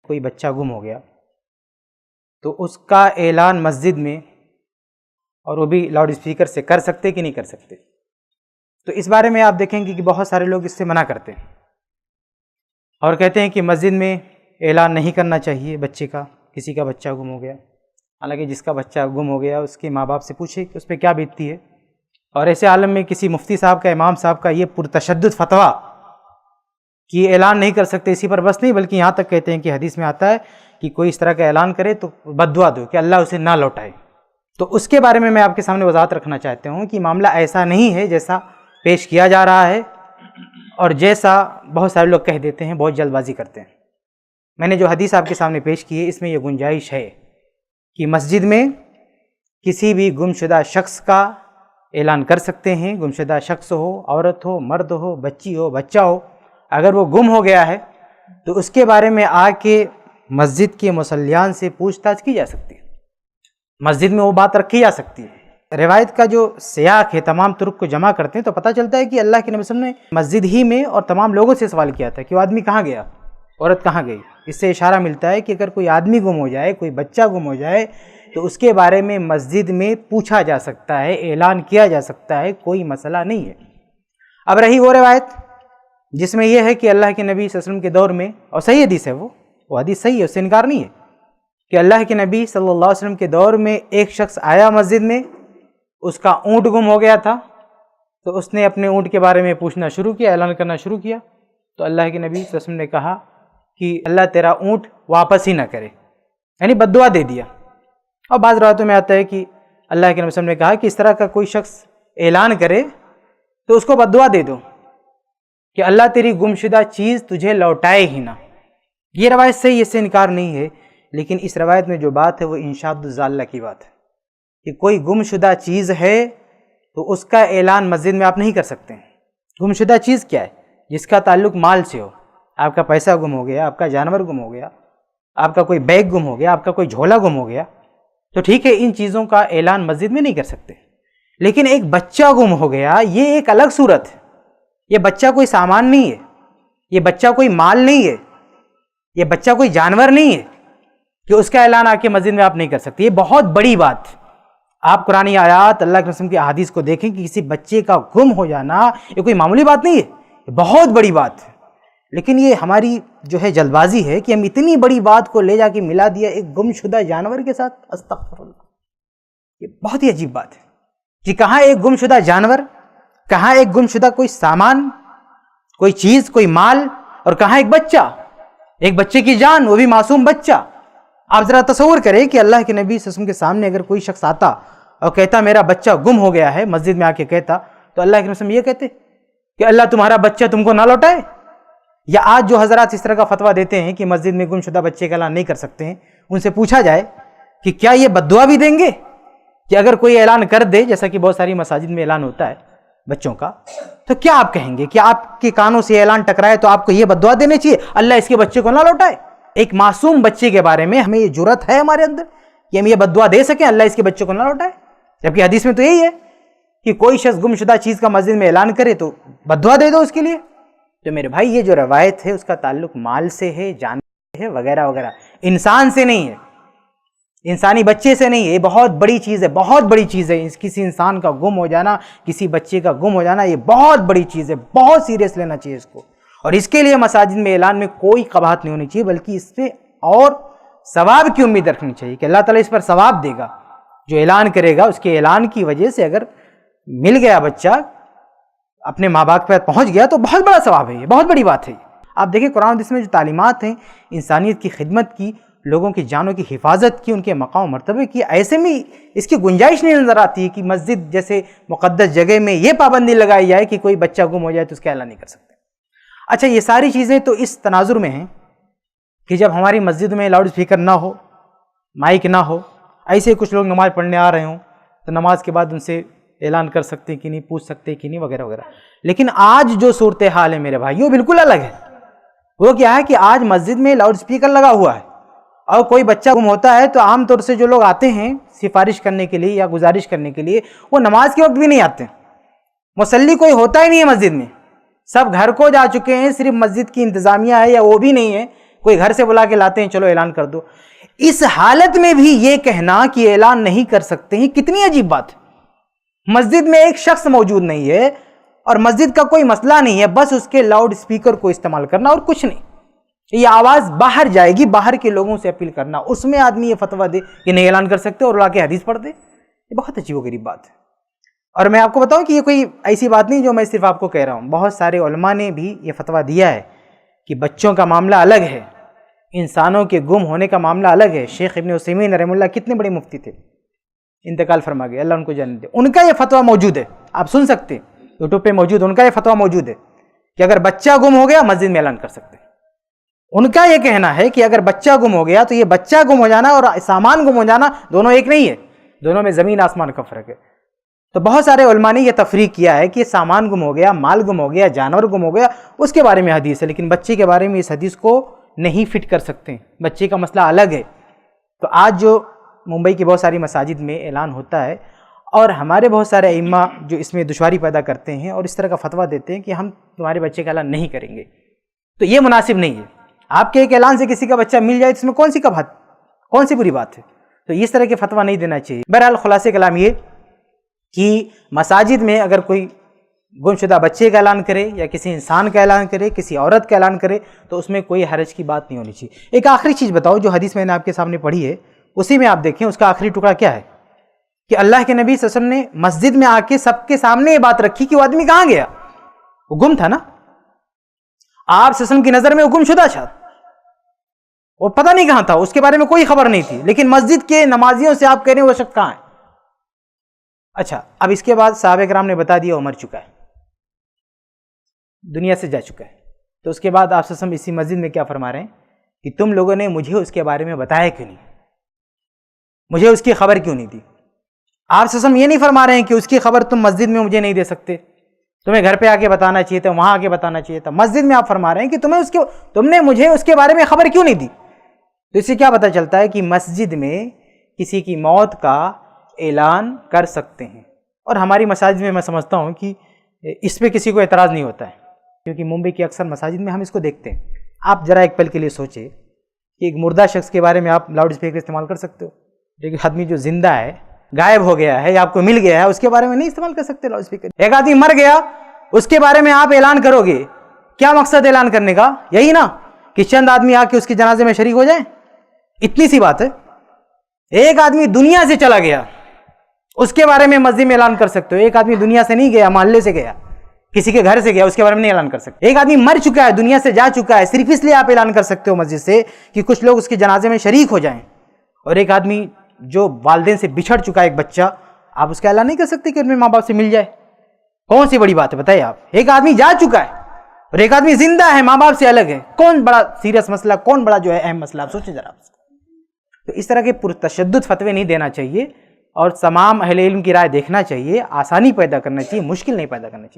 کوئی بچہ گم ہو گیا تو اس کا اعلان مسجد میں، اور وہ بھی لاؤڈ اسپیکر سے، کر سکتے کہ نہیں کر سکتے؟ تو اس بارے میں آپ دیکھیں گے کہ بہت سارے لوگ اس سے منع کرتے ہیں اور کہتے ہیں کہ مسجد میں اعلان نہیں کرنا چاہیے بچے کا، کسی کا بچہ گم ہو گیا۔ حالانکہ جس کا بچہ گم ہو گیا اس کے ماں باپ سے پوچھے کہ اس پہ کیا بیتتی ہے۔ اور ایسے عالم میں کسی مفتی صاحب کا، امام صاحب کا یہ پرتشدد فتویٰ کہ اعلان نہیں کر سکتے، اسی پر بس نہیں بلکہ یہاں تک کہتے ہیں کہ حدیث میں آتا ہے کہ کوئی اس طرح کا اعلان کرے تو بد دعا دو کہ اللہ اسے نہ لوٹائے۔ تو اس کے بارے میں آپ کے سامنے وضاحت رکھنا چاہتا ہوں کہ معاملہ ایسا نہیں ہے جیسا پیش کیا جا رہا ہے اور جیسا بہت سارے لوگ کہہ دیتے ہیں، بہت جلد بازی کرتے ہیں۔ میں نے جو حدیث آپ کے سامنے پیش کی ہے اس میں یہ گنجائش ہے کہ مسجد میں کسی بھی گمشدہ شخص کا اعلان کر سکتے ہیں، گمشدہ شخص ہو، عورت ہو، مرد ہو، بچی ہو، بچہ ہو، اگر وہ گم ہو گیا ہے تو اس کے بارے میں آ کے مسجد کے مصلیان سے پوچھ تاچھ کی جا سکتی ہے، مسجد میں وہ بات رکھی جا سکتی ہے۔ روایت کا جو سیاق ہے تمام طرق کو جمع کرتے ہیں تو پتہ چلتا ہے کہ اللہ کے نبی صلی اللہ علیہ وسلم نے مسجد ہی میں اور تمام لوگوں سے سوال کیا تھا کہ وہ آدمی کہاں گیا، عورت کہاں گئی۔ اس سے اشارہ ملتا ہے کہ اگر کوئی آدمی گم ہو جائے، کوئی بچہ گم ہو جائے تو اس کے بارے میں مسجد میں پوچھا جا سکتا ہے، اعلان کیا جا سکتا ہے، کوئی مسئلہ نہیں ہے۔ اب رہی وہ روایت جس میں یہ ہے کہ اللہ کے نبی صلی اللہ علیہ وسلم کے دور میں، اور صحیح حدیث ہے وہ حدیث صحیح ہے، اس سے انکار نہیں ہے، کہ اللہ کے نبی صلی اللہ علیہ وسلم کے دور میں ایک شخص آیا مسجد میں، اس کا اونٹ گم ہو گیا تھا تو اس نے اپنے اونٹ کے بارے میں پوچھنا شروع کیا، اعلان کرنا شروع کیا، تو اللہ کے نبی صلی اللہ علیہ وسلم نے کہا کہ اللہ تیرا اونٹ واپس ہی نہ کرے، یعنی بد دعا دے دیا۔ اور بعض روایتوں میں آتا ہے کہ اللہ کے نبی صلی اللہ علیہ وسلم نے کہا کہ اس طرح کا کوئی شخص اعلان کرے تو اس کو بد دعا دے دو کہ اللہ تیری گمشدہ چیز تجھے لوٹائے ہی نہ۔ یہ روایت صحیح، اس سے انکار نہیں ہے، لیکن اس روایت میں جو بات ہے وہ انشاد الضالہ کی بات ہے کہ کوئی گمشدہ چیز ہے تو اس کا اعلان مسجد میں آپ نہیں کر سکتے ہیں۔ گمشدہ چیز کیا ہے؟ جس کا تعلق مال سے ہو، آپ کا پیسہ گم ہو گیا، آپ کا جانور گم ہو گیا، آپ کا کوئی بیگ گم ہو گیا، آپ کا کوئی جھولا گم ہو گیا، تو ٹھیک ہے ان چیزوں کا اعلان مسجد میں نہیں کر سکتے۔ لیکن ایک بچہ گم ہو گیا، یہ ایک الگ صورت ہے۔ یہ بچہ کوئی سامان نہیں ہے، یہ بچہ کوئی مال نہیں ہے، یہ بچہ کوئی جانور نہیں ہے کہ اس کا اعلان آ کے مسجد میں آپ نہیں کر سکتے۔ یہ بہت بڑی بات۔ آپ قرآنی آیات، اللہ کے رسول کی احادیث کو دیکھیں کہ کسی بچے کا گم ہو جانا یہ کوئی معمولی بات نہیں ہے، یہ بہت بڑی بات ہے۔ لیکن یہ ہماری جو ہے جلد بازی ہے کہ ہم اتنی بڑی بات کو لے جا کے ملا دیا ایک گم شدہ جانور کے ساتھ۔ استغفر اللہ، یہ بہت ہی عجیب بات ہے کہ کہاں ایک گم شدہ جانور، کہاں ایک گم شدہ کوئی سامان، کوئی چیز، کوئی مال، اور کہاں ایک بچہ، ایک بچے کی جان، وہ بھی معصوم بچہ۔ آپ ذرا تصور کریں کہ اللہ کے نبی صلی اللہ علیہ وسلم کے سامنے اگر کوئی شخص آتا اور کہتا میرا بچہ گم ہو گیا ہے، مسجد میں آ کے کہتا، تو اللہ کے نبی صلی اللہ علیہ وسلم یہ کہتے کہ اللہ تمہارا بچہ تم کو نہ لوٹائے؟ یا آج جو حضرات اس طرح کا فتویٰ دیتے ہیں کہ مسجد میں گم شدہ بچے کا اعلان نہیں کر سکتے ہیں، ان سے پوچھا جائے کہ کیا یہ بد دعا بھی دیں گے کہ اگر کوئی اعلان کر دے، جیسا کہ بہت ساری مساجد میں اعلان ہوتا ہے بچوں کا، تو کیا آپ کہیں گے کہ آپ کے کانوں سے اعلان ٹکرائے تو آپ کو یہ بد دعا دینے چاہیے اللہ اس کے بچے کو نہ لوٹائے؟ ایک معصوم بچے کے بارے میں ہمیں یہ جرأت ہے ہمارے اندر کہ ہم یہ بد دعا دے سکیں اللہ اس کے بچے کو نہ لوٹائے؟ جبکہ حدیث میں تو یہی ہے کہ کوئی شخص گم شدہ چیز کا مسجد میں اعلان کرے تو بد دعا دے دو اس کے لیے۔ تو میرے بھائی یہ جو روایت ہے اس کا تعلق مال سے ہے، جان سے ہے، وغیرہ وغیرہ، انسان سے نہیں ہے، انسانی بچے سے نہیں ہے۔ یہ بہت بڑی چیز ہے، بہت بڑی چیز ہے۔ کسی انسان کا گم ہو جانا، کسی بچے کا گم ہو جانا، یہ بہت بڑی چیز ہے، بہت سیریس لینا چاہیے اس کو۔ اور اس کے لیے مساجد میں اعلان میں کوئی قباحت نہیں ہونی چاہیے، بلکہ اس پہ اور ثواب کی امید رکھنی چاہیے کہ اللہ تعالیٰ اس پر ثواب دے گا۔ جو اعلان کرے گا اس کے اعلان کی وجہ سے اگر مل گیا بچہ، اپنے ماں باپ کے پاس پہنچ گیا، تو بہت بڑا ثواب ہے، یہ بہت بڑی بات ہے۔ آپ دیکھیں قرآن حدیث میں جو تعلیمات ہیں انسانیت کی خدمت کی، لوگوں کی جانوں کی حفاظت کی، ان کے مقام و مرتبے کی، ایسے میں اس کی گنجائش نہیں نظر آتی ہے کہ مسجد جیسے مقدس جگہ میں یہ پابندی لگائی جائے کہ کوئی بچہ گم ہو جائے تو اس کا اعلان نہیں کر سکتے۔ اچھا، یہ ساری چیزیں تو اس تناظر میں ہیں کہ جب ہماری مسجد میں لاؤڈ اسپیکر نہ ہو، مائک نہ ہو، ایسے کچھ لوگ نماز پڑھنے آ رہے ہوں تو نماز کے بعد ان سے اعلان کر سکتے کہ نہیں، پوچھ سکتے کہ نہیں، وغیرہ وغیرہ۔ لیکن آج جو صورتحال ہے میرے بھائی وہ بالکل الگ ہے۔ وہ کیا ہے کہ آج مسجد میں لاؤڈ اسپیکر لگا ہوا ہے، اور کوئی بچہ گم ہوتا ہے تو عام طور سے جو لوگ آتے ہیں سفارش کرنے کے لیے یا گزارش کرنے کے لیے، وہ نماز کے وقت بھی نہیں آتے، مصلی کوئی ہوتا ہی نہیں ہے مسجد میں، سب گھر کو جا چکے ہیں، صرف مسجد کی انتظامیہ ہے یا وہ بھی نہیں ہے، کوئی گھر سے بلا کے لاتے ہیں چلو اعلان کر دو. اس حالت میں بھی یہ کہنا کہ اعلان نہیں کر سکتے ہیں کتنی عجیب بات. مسجد میں ایک شخص موجود نہیں ہے اور مسجد کا کوئی مسئلہ نہیں ہے, بس اس کے لاؤڈ اسپیکر کو استعمال کرنا اور کچھ نہیں. یہ آواز باہر جائے گی, باہر کے لوگوں سے اپیل کرنا, اس میں آدمی یہ فتویٰ دے کہ نہیں اعلان کر سکتے اور لا کے حدیث پڑھ دے. یہ بہت عجیب و غریب بات ہے. اور میں آپ کو بتاؤں کہ یہ کوئی ایسی بات نہیں جو میں صرف آپ کو کہہ رہا ہوں, بہت سارے علماء نے بھی یہ فتویٰ دیا ہے کہ بچوں کا معاملہ الگ ہے, انسانوں کے گم ہونے کا معاملہ الگ ہے. شیخ ابن عثیمین رحمہ اللہ کتنے بڑے مفتی تھے, انتقال فرما گئے, اللہ ان کو جنت دے. ان کا یہ فتویٰ موجود ہے, آپ سن سکتے ہیں, یوٹیوب پہ موجود. ان کا یہ فتویٰ موجود ہے کہ اگر بچہ گم ہو گیا مسجد میں اعلان کر سکتے ہیں. ان کا یہ کہنا ہے کہ اگر بچہ گم ہو گیا تو یہ بچہ گم ہو جانا اور سامان گم ہو جانا دونوں ایک نہیں ہے, دونوں میں زمین آسمان کا فرق ہے. تو بہت سارے علماء نے یہ تفریق کیا ہے کہ سامان گم ہو گیا, مال گم ہو گیا, جانور گم ہو گیا, اس کے بارے میں حدیث ہے, لیکن بچے کے بارے میں اس حدیث کو نہیں فٹ کر سکتے. بچے کا مسئلہ الگ ہے. تو آج جو ممبئی کی بہت ساری مساجد میں اعلان ہوتا ہے اور ہمارے بہت سارے ائمہ جو اس میں دشواری پیدا کرتے ہیں اور اس طرح کا فتویٰ دیتے ہیں کہ ہم تمہارے بچے کا اعلان نہیں کریں گے, تو یہ مناسب نہیں ہے. آپ کے ایک اعلان سے کسی کا بچہ مل جائے تو اس میں کون سی بری بات ہے؟ تو اس طرح کے فتویٰ نہیں دینا چاہیے. بہرحال خلاصہ کلام یہ کہ مساجد میں اگر کوئی گمشدہ بچے کا اعلان کرے یا کسی انسان کا اعلان کرے, کسی عورت کا اعلان کرے, تو اس میں کوئی حرج کی بات نہیں ہونی چاہیے. ایک آخری چیز بتاؤ, جو حدیث میں نے آپ کے سامنے پڑھی ہے اسی میں آپ دیکھیں اس کا آخری ٹکڑا کیا ہے کہ اللہ کے نبی صلی اللہ علیہ وسلم نے مسجد میں آ کے سب کے سامنے یہ بات رکھی کہ وہ آدمی کہاں گیا, وہ گم تھا نا. آپ صلی اللہ علیہ وسلم کی نظر میں وہ گم شدہ تھا, وہ پتہ نہیں کہاں تھا, اس کے بارے میں کوئی خبر نہیں تھی, لیکن مسجد کے نمازیوں سے آپ کہہ رہے ہیں وہ شخص کہاں ہے. اچھا, اب اس کے بعد صحابہ کرام نے بتا دیا وہ مر چکا ہے, دنیا سے جا چکا ہے. تو اس کے بعد آپ صلی اللہ علیہ وسلم اسی مسجد میں کیا فرما رہے ہیں کہ تم لوگوں نے مجھے اس کے بارے میں بتایا کیوں نہیں, مجھے اس کی خبر کیوں نہیں دی. آپ صلی اللہ علیہ وسلم یہ نہیں فرما رہے ہیں کہ اس کی خبر تم مسجد میں مجھے نہیں دے سکتے, تمہیں گھر پہ آ کے بتانا چاہیے تھا, وہاں آ کے بتانا چاہیے تھا. مسجد میں آپ فرما رہے ہیں کہ تم نے مجھے اس کے بارے میں خبر کیوں نہیں دی. تو اس سے کیا پتہ چلتا ہے کہ مسجد میں کسی کی موت کا اعلان کر سکتے ہیں. اور ہماری مساجد میں سمجھتا ہوں کہ اس پہ کسی کو اعتراض نہیں ہوتا ہے, کیونکہ ممبئی کی اکثر مساجد میں ہم اس کو دیکھتے ہیں. آپ ذرا ایک پل کے لیے سوچیں کہ ایک مردہ شخص کے بارے میں آپ لاؤڈ اسپیکر استعمال کر سکتے ہو, لیکن آدمی جو زندہ ہے, غائب ہو گیا ہے یا آپ کو مل گیا ہے, اس کے بارے میں نہیں استعمال کر سکتے لاؤڈ اسپیکر. ایک آدمی مر گیا, اس کے بارے میں آپ اعلان کرو گے, کیا مقصد اعلان کرنے کا؟ یہی نا کہ چند آدمی آ کے اس کے جنازے میں شریک ہو جائیں. اتنی سی بات ہے. ایک آدمی دنیا سے چلا گیا, اس کے بارے میں مسجد میں اعلان کر سکتے ہو. ایک آدمی دنیا سے نہیں گیا, محلے سے گیا, کسی کے گھر سے گیا, اس کے بارے میں نہیں اعلان کر سکتے. ایک آدمی مر چکا ہے, دنیا سے جا چکا ہے, صرف اس لیے آپ اعلان کر سکتے ہو مسجد سے کہ کچھ لوگ اس کے جنازے میں شریک ہو جائیں. اور ایک آدمی جو والدین سے بچھڑ چکا ہے, ایک بچہ, آپ اس کا اعلان نہیں کر سکتے کہ ان میں ماں باپ سے مل جائے. کون سی بڑی بات ہے بتائیے آپ؟ ایک آدمی جا چکا ہے اور ایک آدمی زندہ ہے, ماں باپ سے الگ ہے. کون بڑا سیریس مسئلہ, کون بڑا جو ہے اہم مسئلہ, آپ سوچیں ذرا. تو اس طرح کے پرتشدد فتوے نہیں دینا چاہیے اور تمام اہل علم کی رائے دیکھنا چاہیے, آسانی پیدا کرنا چاہیے, مشکل نہیں پیدا کرنا چاہیے.